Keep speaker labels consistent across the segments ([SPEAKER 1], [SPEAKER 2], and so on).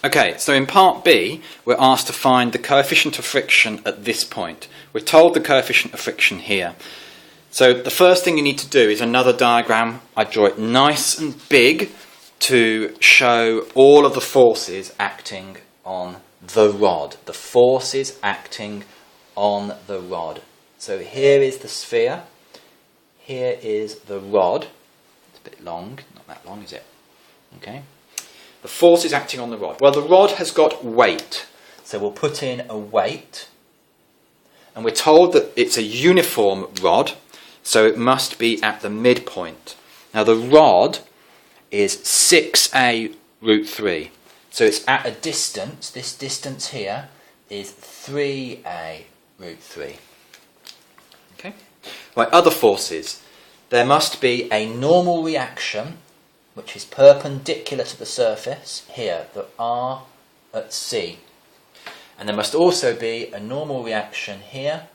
[SPEAKER 1] Okay, so in part B, we're asked to find the coefficient of friction at this point. We're told the coefficient of friction here. So the first thing you need to do is another diagram. I draw it nice and big to show all of the forces acting on the rod. The forces acting on the rod. So here is the sphere. Here is the rod. It's a bit long, not that long, is it? Okay. The forces acting on the rod. Well, the rod has got weight. So we'll put in a weight. And we're told that it's a uniform rod, so it must be at the midpoint. Now the rod is 6a root 3. So it's at a distance, this distance here is 3a root 3. Okay. Right, other forces. There must be a normal reaction which is perpendicular to the surface, here, the R at C. And there must also be a normal reaction here,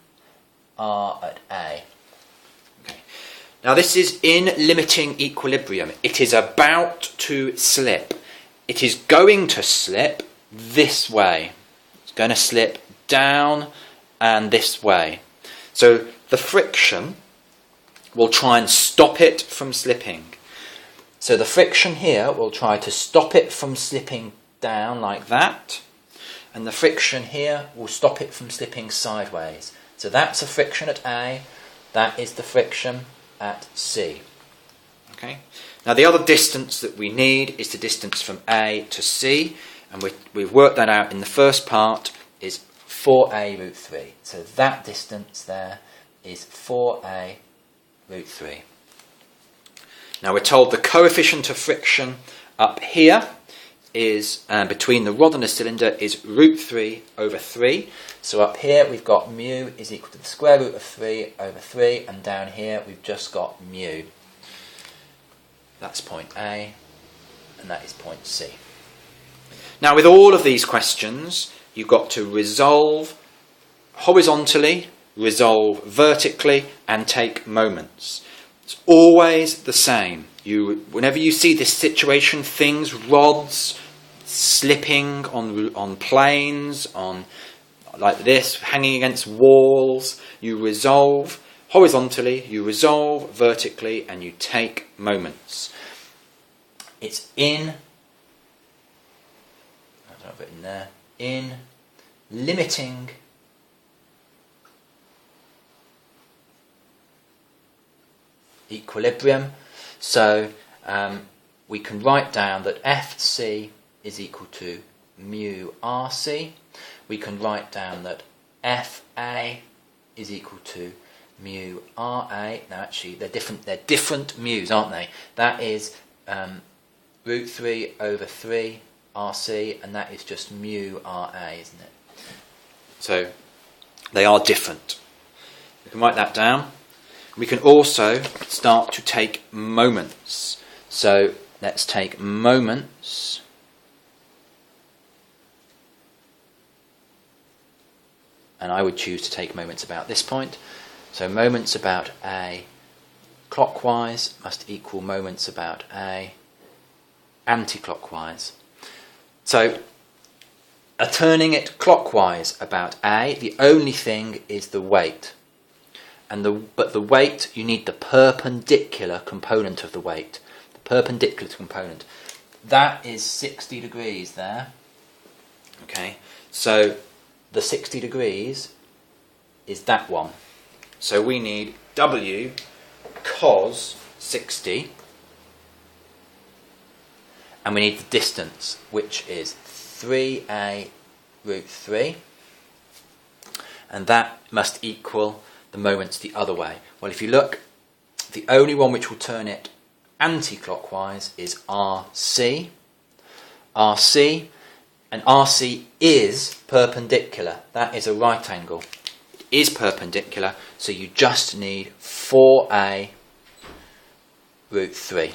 [SPEAKER 1] R at A. Okay. Now this is in limiting equilibrium. It is about to slip. It is going to slip this way. It's going to slip down and this way. So the friction will try and stop it from slipping. So the friction here will try to stop it from slipping down like that. And the friction here will stop it from slipping sideways. So that's a friction at A. That is the friction at C. Okay. Now the other distance that we need is the distance from A to C. And we've worked that out in the first part is 4a root 3. So that distance there is 4a root 3. Now we're told the coefficient of friction up here is between the rod and the cylinder is root 3 over 3. So up here we've got mu is equal to the square root of 3 over 3, and down here we've just got mu. That's point A, and that is point C. Now with all of these questions, you've got to resolve horizontally, resolve vertically, and take moments. It's always the same. Whenever you see this situation, things, rods, slipping on planes, on like this, hanging against walls, you resolve horizontally, you resolve vertically, and you take moments. It's in limiting equilibrium. So we can write down that Fc is equal to mu Rc. We can write down that Fa is equal to mu Ra. Now actually they're different mu's, aren't they? That is root 3 over 3 Rc, and that is just mu Ra, isn't it? So they are different. We can write that down. We can also start to take moments. So let's take moments. And I would choose to take moments about this point. So moments about A clockwise must equal moments about A anti-clockwise. So turning it clockwise about A, the only thing is the weight. But the weight, you need the perpendicular component of the weight. The perpendicular component. That is 60 degrees there. Okay, so the 60 degrees is that one. So we need W cos 60. And we need the distance, which is 3a root 3. And that must equal the moments the other way. Well, if you look, the only one which will turn it anti-clockwise is RC. RC, and RC is perpendicular. That is a right angle. It is perpendicular, so you just need 4a root 3.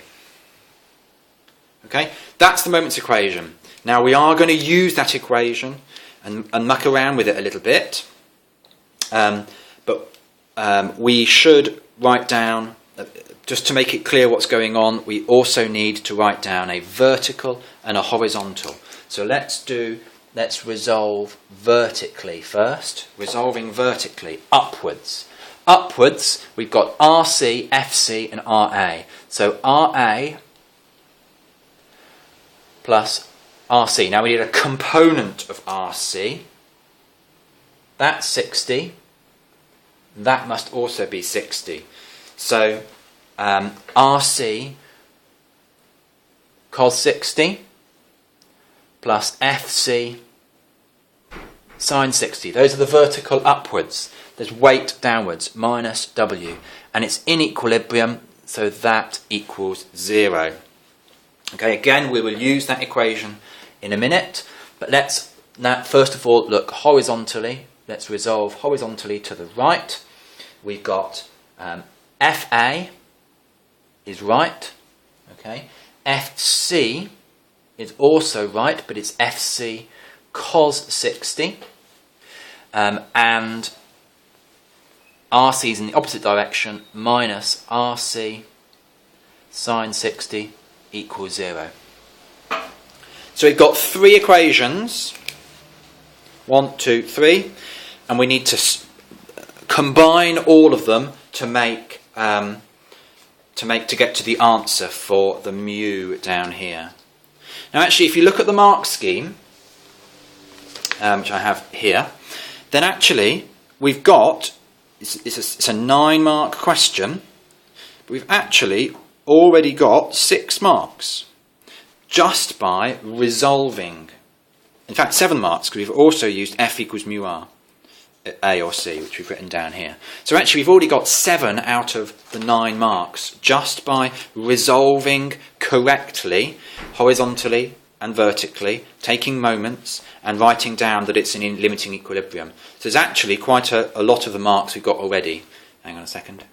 [SPEAKER 1] Okay, that's the moments equation. Now we are going to use that equation and muck around with it a little bit. But we should write down just to make it clear what's going on, we also need to write down a vertical and a horizontal. So let's resolve vertically first. Resolving vertically, upwards. Upwards, we've got RC, FC and RA. So RA plus RC. Now we need a component of RC. That's 60. That must also be 60. So RC cos 60 plus FC sine 60. Those are the vertical upwards. There's weight downwards, minus W. And it's in equilibrium, so that equals 0. Okay, again, we will use that equation in a minute. But let's now, first of all, look horizontally. Let's resolve horizontally to the right. We've got FA is right. Okay, FC is also right, but it's FC cos 60. And RC is in the opposite direction, minus RC sine 60 equals 0. So we've got three equations, 1, 2, 3, and we need to combine all of them to get to the answer for the mu down here. Now actually, if you look at the mark scheme, which I have here, then actually we've got, it's a 9-mark question, but we've actually already got 6 marks just by resolving. In fact, 7 marks, because we've also used F equals mu r, A or C, which we've written down here. So actually we've already got 7 out of the 9 marks just by resolving correctly, horizontally and vertically, taking moments and writing down that it's in limiting equilibrium. So there's actually quite a lot of the marks we've got already. Hang on a second.